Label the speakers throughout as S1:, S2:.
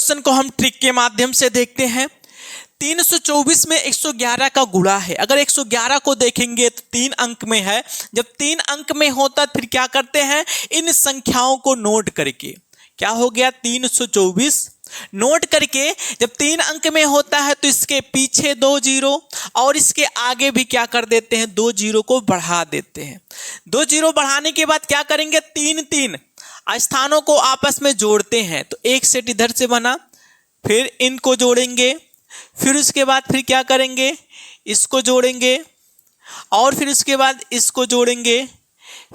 S1: Question को हम trick के माध्यम से देखते हैं। 324 में 111 का गुणा है। अगर 111 को देखेंगे तो 3 अंक में है। जब 3 अंक में होता फिर क्या करते हैं, इन संख्याओं को नोट करके, क्या हो गया 324 नोट करके, जब 3 अंक में होता है तो इसके पीछे 2 जीरो और इसके आगे भी क्या कर देते हैं, 2 जीरो को बढ़ा देते हैं। 2 जीरो बढ़ाने के बाद क्या करेंगे, 3 स्थानों को आपस में जोड़ते हैं। तो एक सेट इधर से बना, फिर इनको जोड़ेंगे, फिर उसके बाद फिर क्या करेंगे, इसको जोड़ेंगे और फिर उसके बाद इसको जोड़ेंगे,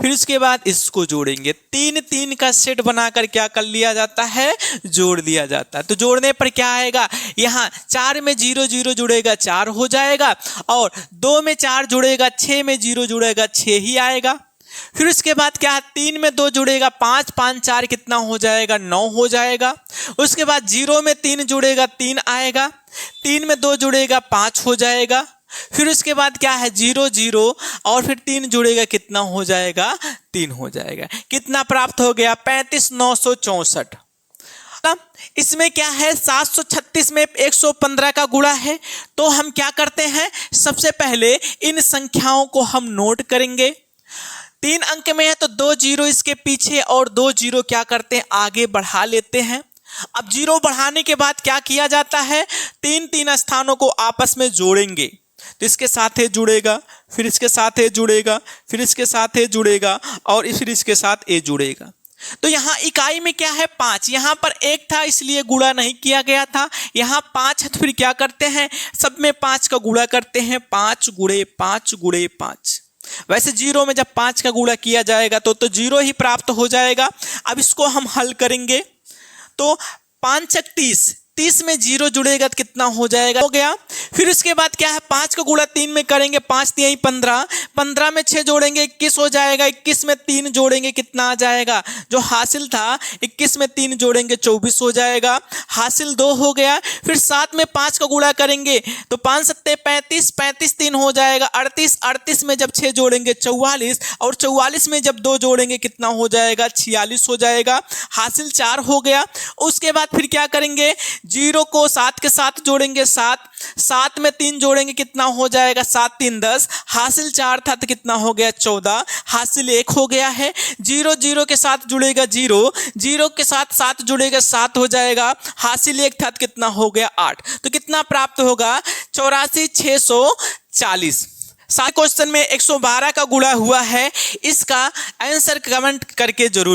S1: फिर उसके बाद इसको जोड़ेंगे। 3 का सेट बनाकर क्या कर लिया जाता है, जोड़ दिया जाता है। तो जोड़ने पर क्या आएगा, यहाँ 4 में 0 0 जुड़ेगा 4 हो जाएगा, और 2 में 4 जुड़ेगा 6 में 0 जुड़ेगा 6 ही आएगा। फिर उसके बाद क्या है, 3 में 2 जुड़ेगा 5 5 4 कितना हो जाएगा, 9 हो जाएगा। उसके बाद 0 में 3 जुड़ेगा 3 आएगा, 3 में 2 जुड़ेगा 5 हो जाएगा। फिर उसके बाद क्या है, 0 0 और फिर 3 जुड़ेगा कितना हो जाएगा, 3 हो जाएगा। कितना प्राप्त हो गया, 35,964। इसमें क्या है, 736 में 115 का गुणा है। तो हम क्या करते हैं, सबसे पहले इन संख्याओं को हम नोट करेंगे। 3 अंक में है तो 2 जीरो इसके पीछे और 2 जीरो क्या करते हैं, आगे बढ़ा लेते हैं। अब जीरो बढ़ाने के बाद क्या किया जाता है, 3 स्थानों को आपस में जोड़ेंगे। तो इसके साथ ये जुड़ेगा, फिर इसके साथ ये जुड़ेगा, फिर इसके साथ ये जुड़ेगा और फिर इसके साथ ये जुड़ेगा। तो यहाँ इकाई में क्या है, 5। यहाँ पर 1 था इसलिए गुणा नहीं किया गया था। यहाँ 5 है तो फिर क्या करते हैं, सब में 5 का गुणा करते हैं, 5 गुणे 5 गुणे 5। वैसे जीरो में जब 5 का गुणा किया जाएगा तो जीरो ही प्राप्त हो जाएगा। अब इसको हम हल करेंगे तो 5 30, 30 में 0 जुड़ेगा तो कितना हो जाएगा, हो गया। फिर उसके बाद क्या है, 5 का गुणा 3 में करेंगे, 5 3 15, 15 में 6 जोड़ेंगे 21 हो जाएगा, 21 में 3 जोड़ेंगे कितना आ जाएगा, जो हासिल था 21 में 3 जोड़ेंगे 24 हो जाएगा, हासिल 2 हो गया। फिर 7 में 5 का गुणा करेंगे तो 5 7 35, 35 3 हो जाएगा 38, 38 में जब 6 जोड़ेंगे 44 और 44 में जब 2 जोड़ेंगे कितना हो जाएगा, 46 हो जाएगा, हासिल 4 हो गया। उसके बाद फिर क्या करेंगे, 0 को 7 के साथ जोड़ेंगे 7, 7 में 3 जोड़ेंगे कितना हो जाएगा, 7 3 10, हासिल 4 था तो कितना हो गया 14, हासिल 1 हो गया है। 0 0 के साथ जुड़ेगा 0, 0 के साथ 7 जुड़ेगा 7 हो जाएगा, हासिल 1 था तो कितना हो गया 8। तो कितना प्राप्त होगा, 84,640। क्वेश्चन में 112 का गुणा हुआ है। इसका आंसर कमेंट करके जरूर